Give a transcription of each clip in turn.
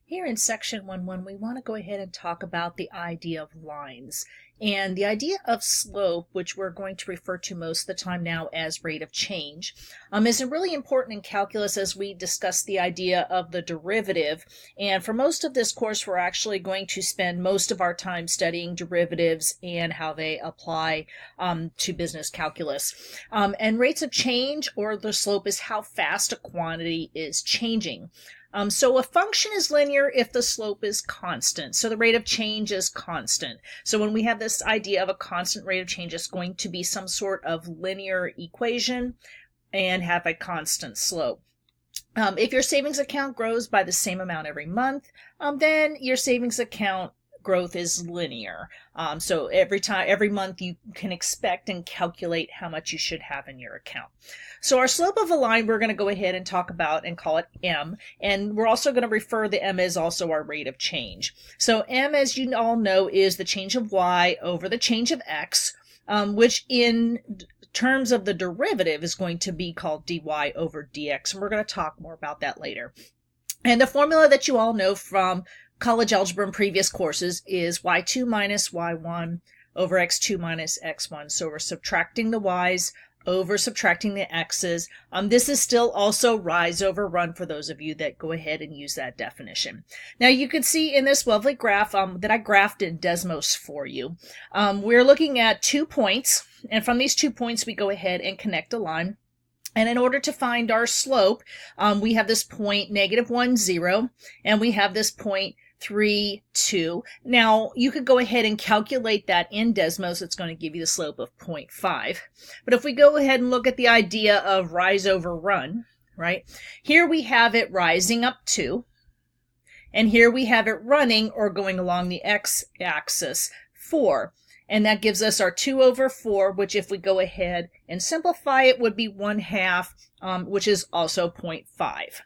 Here in section 1.1, we want to go ahead and talk about the idea of lines. And the idea of slope, which we're going to refer to most of the time now as rate of change, is really important in calculus as we discuss the idea of the derivative. And for most of this course, we're actually going to spend most of our time studying derivatives and how they apply to business calculus. And rates of change, or the slope, is how fast a quantity is changing. So a function is linear if the slope is constant. So the rate of change is constant. So when we have this idea of a constant rate of change, it's going to be some sort of linear equation and have a constant slope. If your savings account grows by the same amount every month, then your savings account growth is linear. So every month you can expect and calculate how much you should have in your account. So our slope of a line we're going to go ahead and talk about and call it M, and we're also going to refer to M as also our rate of change. So M, as you all know, is the change of Y over the change of X, which in terms of the derivative is going to be called dy over dx, and we're going to talk more about that later. And the formula that you all know from college algebra and previous courses is y2 minus y1 over x2 minus x1. So we're subtracting the y's over subtracting the x's. This is still also rise over run for those of you that go ahead and use that definition. Now you can see in this lovely graph that I graphed in Desmos for you. We're looking at 2 points, and from these 2 points we go ahead and connect a line. And in order to find our slope, we have this point -1, 0, and we have this point 3, 2. Now, you could go ahead and calculate that in Desmos. It's going to give you the slope of 0.5. But if we go ahead and look at the idea of rise over run, right? Here we have it rising up 2, and here we have it running or going along the x-axis 4. And that gives us our 2 over 4, which if we go ahead and simplify it would be 1/2, which is also 0.5.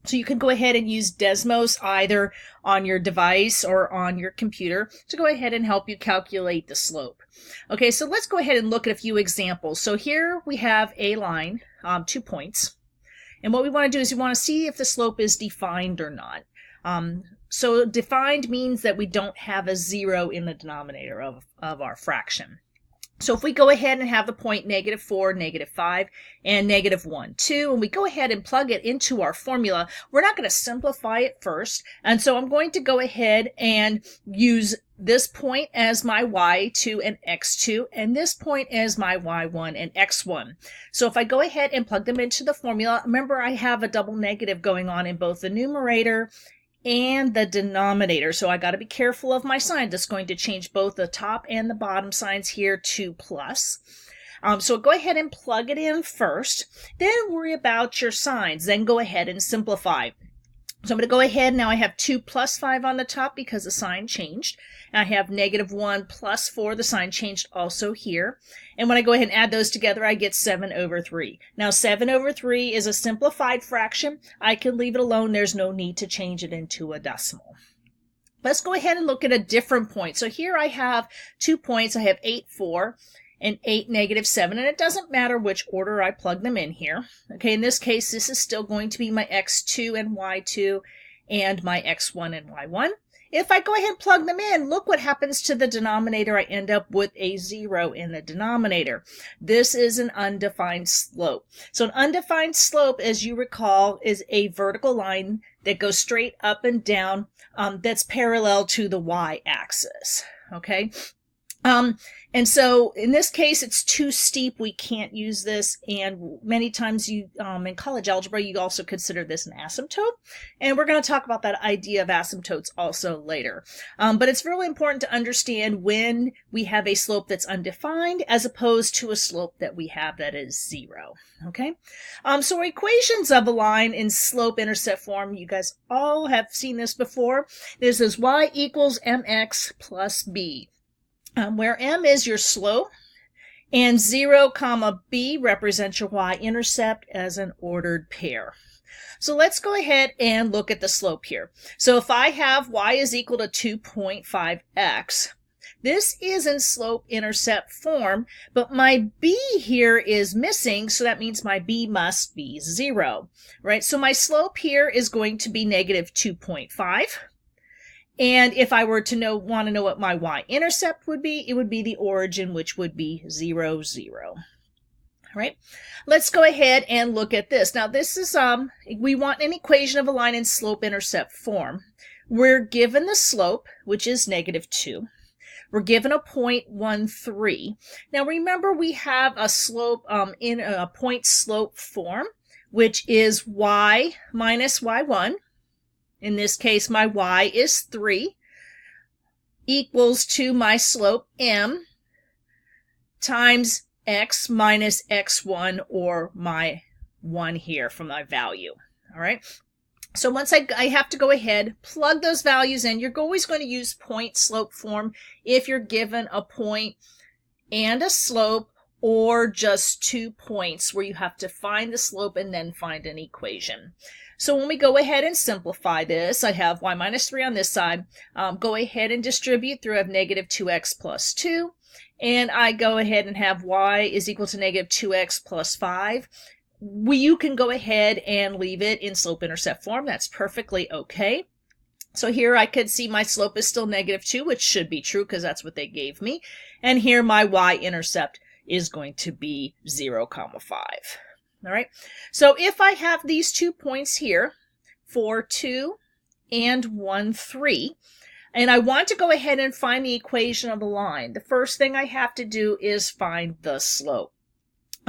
So you can go ahead and use Desmos either on your device or on your computer to go ahead and help you calculate the slope. Okay, so let's go ahead and look at a few examples. So here we have a line, 2 points. And what we want to do is we want to see if the slope is defined or not. So defined means that we don't have a 0 in the denominator of our fraction. So if we go ahead and have the point -4, -5, and -1, 2, and we go ahead and plug it into our formula, we're not going to simplify it first. And so I'm going to go ahead and use this point as my y2 and x2, and this point as my y1 and x1. So if I go ahead and plug them into the formula, remember I have a double negative going on in both the numerator and the denominator. So I got to be careful of my sign. That's going to change both the top and the bottom signs here to plus. So go ahead and plug it in first. Then worry about your signs. Then go ahead and simplify. So I'm going to go ahead. Now I have 2 plus 5 on the top because the sign changed. And I have -1 plus 4. The sign changed also here. And when I go ahead and add those together, I get 7 over 3. Now 7 over 3 is a simplified fraction. I can leave it alone. There's no need to change it into a decimal. Let's go ahead and look at a different point. So here I have 2 points. I have 8, 4. And 8, -7, and it doesn't matter which order I plug them in here. Okay, in this case, this is still going to be my x2 and y2 and my x1 and y1. If I go ahead and plug them in, look what happens to the denominator. I end up with a 0 in the denominator. This is an undefined slope. So an undefined slope, as you recall, is a vertical line that goes straight up and down that's parallel to the y-axis. Okay? And so in this case, it's too steep. We can't use this. And many times you, in college algebra, you also consider this an asymptote. And we're going to talk about that idea of asymptotes also later. But it's really important to understand when we have a slope that's undefined as opposed to a slope that we have that is 0. Okay. So equations of a line in slope-intercept form, you guys all have seen this before. This is y equals mx plus b. Where m is your slope and 0, b represents your y-intercept as an ordered pair. So let's go ahead and look at the slope here. So if I have y is equal to 2.5x, This is in slope-intercept form, but my b here is missing, so that means my b must be 0, right? So my slope here is going to be negative 2.5. And if I were to want to know what my y-intercept would be, it would be the origin, which would be 0, 0. All right, let's go ahead and look at this. Now this is, we want an equation of a line in slope-intercept form. We're given the slope, which is negative 2. We're given a point 1,3. Now remember, we have a slope in a point slope form, which is y minus y1. In this case, my y is 3, equals to my slope m times x minus x1, or my 1 here from my value. All right. So once I have to go ahead, plug those values in. You're always going to use point slope form if you're given a point and a slope, or just 2 points where you have to find the slope and then find an equation. So when we go ahead and simplify this, I have y minus 3 on this side. Go ahead and distribute through. I have negative 2x plus 2. And I go ahead and have y is equal to negative 2x plus 5. You can go ahead and leave it in slope-intercept form. That's perfectly okay. So here I could see my slope is still negative 2, which should be true because that's what they gave me. And here my y-intercept is going to be 0, 5. All right. So if I have these 2 points here, 4, 2 and 1, 3, and I want to go ahead and find the equation of a line, the first thing I have to do is find the slope.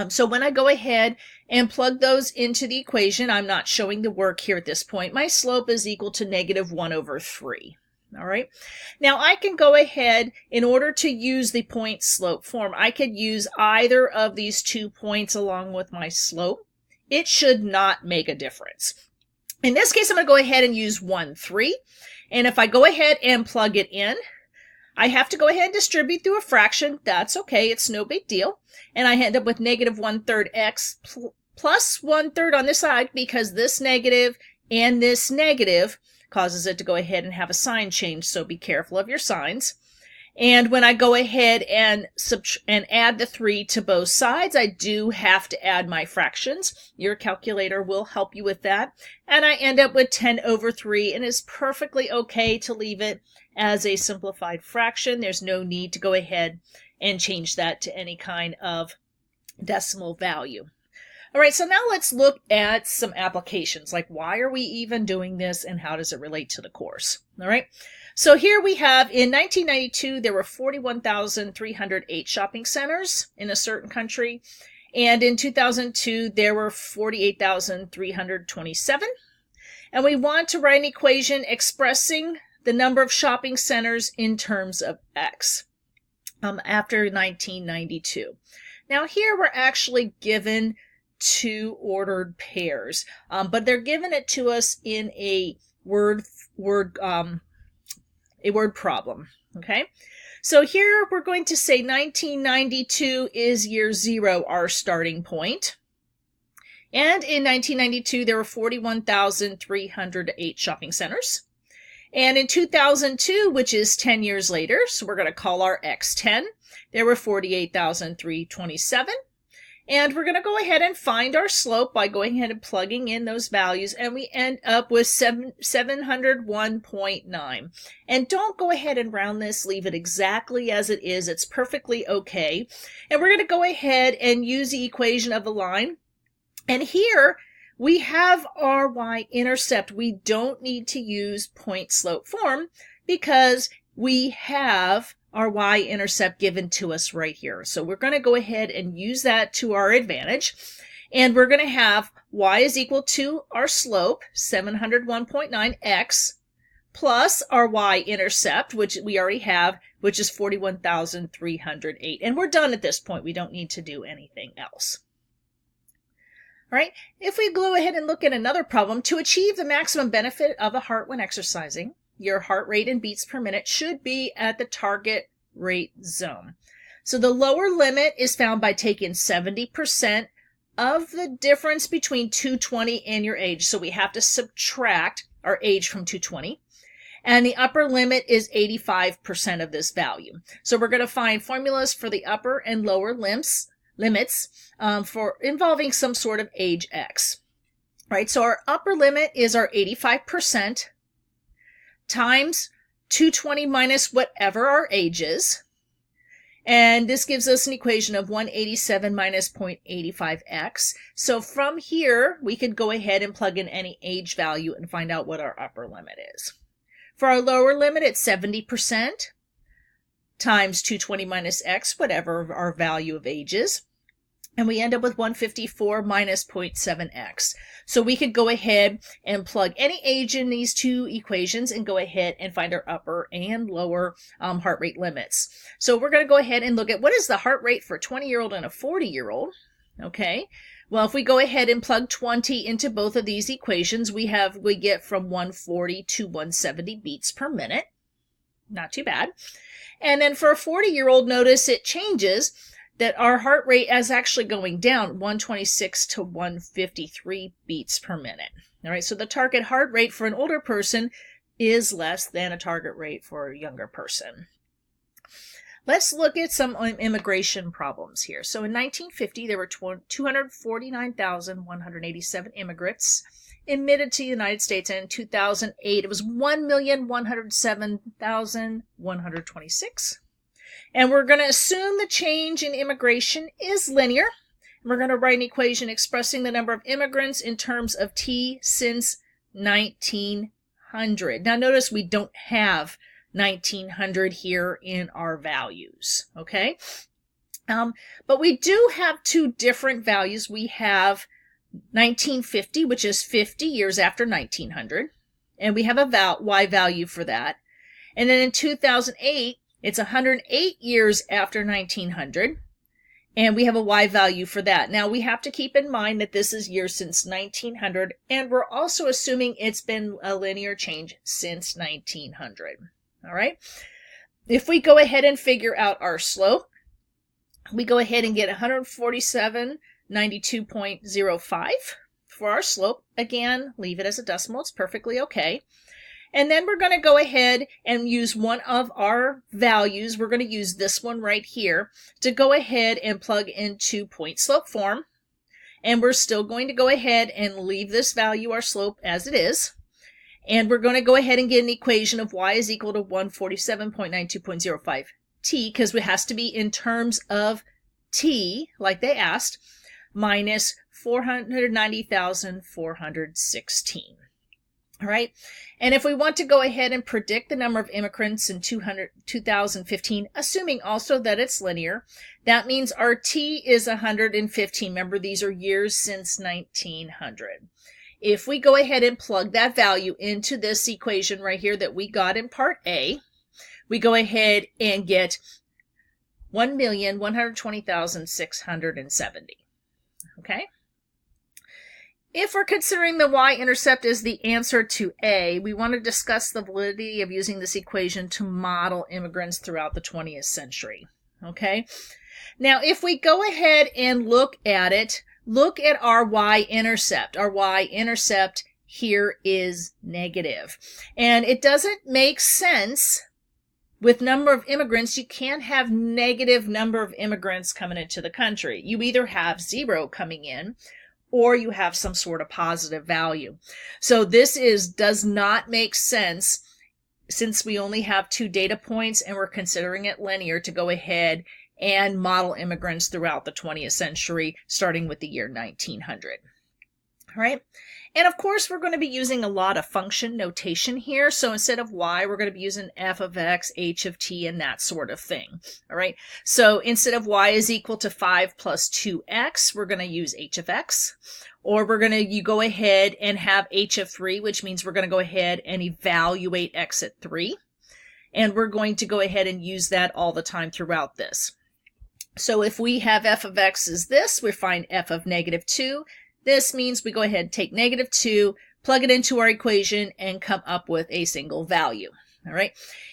So when I go ahead and plug those into the equation, I'm not showing the work here at this point, my slope is equal to negative 1 over 3. All right. Now I can go ahead, in order to use the point slope form, I could use either of these 2 points along with my slope. It should not make a difference. In this case, I'm going to go ahead and use 1, 3. And if I go ahead and plug it in, I have to go ahead and distribute through a fraction. That's okay. It's no big deal. And I end up with negative 1/3 x plus 1/3 on this side, because this negative and this negative causes it to go ahead and have a sign change. So be careful of your signs. And when I go ahead and add the 3 to both sides, I do have to add my fractions. Your calculator will help you with that. And I end up with 10 over 3, and it's perfectly okay to leave it as a simplified fraction. There's no need to go ahead and change that to any kind of decimal value. All right, so now let's look at some applications, like why are we even doing this and how does it relate to the course? All right. So here we have, in 1992, there were 41,308 shopping centers in a certain country. And in 2002, there were 48,327. And we want to write an equation expressing the number of shopping centers in terms of x after 1992. Now here we're actually given 2 ordered pairs, but they're given it to us in a word problem, okay? So here we're going to say 1992 is year 0, our starting point. And in 1992, there were 41,308 shopping centers. And in 2002, which is 10 years later, so we're going to call our X 10, there were 48,327. And we're going to go ahead and find our slope by going ahead and plugging in those values, and we end up with 701.9. And don't go ahead and round this, leave it exactly as it is. It's perfectly okay. And we're going to go ahead and use the equation of a line. And here we have our y-intercept. We don't need to use point slope form because we have our y-intercept given to us right here. So we're going to go ahead and use that to our advantage. And we're going to have y is equal to our slope, 701.9x, plus our y-intercept, which we already have, which is 41,308. And we're done at this point. We don't need to do anything else. All right, if we go ahead and look at another problem, to achieve the maximum benefit of a heart when exercising, your heart rate in beats per minute should be at the target rate zone. So the lower limit is found by taking 70% of the difference between 220 and your age. So we have to subtract our age from 220. and the upper limit is 85% of this value. So we're going to find formulas for the upper and lower limits for involving some sort of age X. Right, so our upper limit is our 85% times 220 minus whatever our age is. And this gives us an equation of 187 minus 0.85x. So from here, we could go ahead and plug in any age value and find out what our upper limit is. For our lower limit, it's 70% times 220 minus x, whatever our value of age is. And we end up with 154 minus 0.7x. So we could go ahead and plug any age in these two equations and go ahead and find our upper and lower heart rate limits. So we're going to go ahead and look at what is the heart rate for a 20-year-old and a 40-year-old. Okay. Well, if we go ahead and plug 20 into both of these equations, we get from 140 to 170 beats per minute. Not too bad. And then for a 40-year-old, notice it changes, that our heart rate is actually going down 126 to 153 beats per minute. All right, so the target heart rate for an older person is less than a target rate for a younger person. Let's look at some immigration problems here. So in 1950, there were 249,187 immigrants admitted to the United States, and in 2008, it was 1,107,126. And we're going to assume the change in immigration is linear. We're going to write an equation expressing the number of immigrants in terms of T since 1900. Now notice we don't have 1900 here in our values, okay? But we do have two different values. We have 1950, which is 50 years after 1900, and we have a Y value for that. And then in 2008, it's 108 years after 1900, and we have a Y value for that. Now, we have to keep in mind that this is years since 1900, and we're also assuming it's been a linear change since 1900. All right? If we go ahead and figure out our slope, we go ahead and get 14792.05 for our slope. Again, leave it as a decimal. It's perfectly okay. And then we're going to go ahead and use one of our values. We're going to use this one right here to go ahead and plug into point slope form. And we're still going to go ahead and leave this value, our slope, as it is. And we're going to go ahead and get an equation of y is equal to 147.92.05 t, because it has to be in terms of t, like they asked, minus 490,416. All right. And if we want to go ahead and predict the number of immigrants in 2015, assuming also that it's linear, that means our T is 115. Remember, these are years since 1900. If we go ahead and plug that value into this equation right here that we got in part A, we go ahead and get 1,120,670. Okay. If we're considering the y-intercept as the answer to A, we want to discuss the validity of using this equation to model immigrants throughout the 20th century. Okay? Now, if we go ahead and look at it, look at our y-intercept. Our y-intercept here is negative. And it doesn't make sense with number of immigrants. You can't have negative number of immigrants coming into the country. You either have 0 coming in, or you have some sort of positive value. So this does not make sense, since we only have 2 data points and we're considering it linear, to go ahead and model immigrants throughout the 20th century, starting with the year 1900. All right. And of course, we're going to be using a lot of function notation here. So instead of y, we're going to be using f of x, h of t, and that sort of thing. All right. So instead of y is equal to 5 plus 2x, we're going to use h of x. Or you go ahead and have h of 3, which means we're going to go ahead and evaluate x at 3. And we're going to go ahead and use that all the time throughout this. So if we have f of x is this, we find f of negative 2. This means we go ahead and take negative 2, plug it into our equation, and come up with a single value. All right.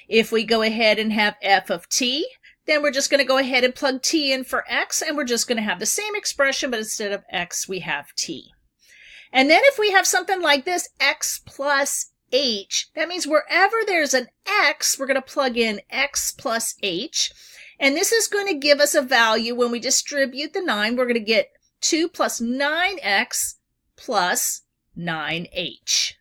If we go ahead and have f of t, then we're just going to go ahead and plug t in for x, and we're just going to have the same expression, but instead of x, we have t. And then if we have something like this, x plus h. That means wherever there's an x, we're going to plug in x plus h. And this is going to give us a value when we distribute the 9. We're going to get 2 plus 9x plus 9h.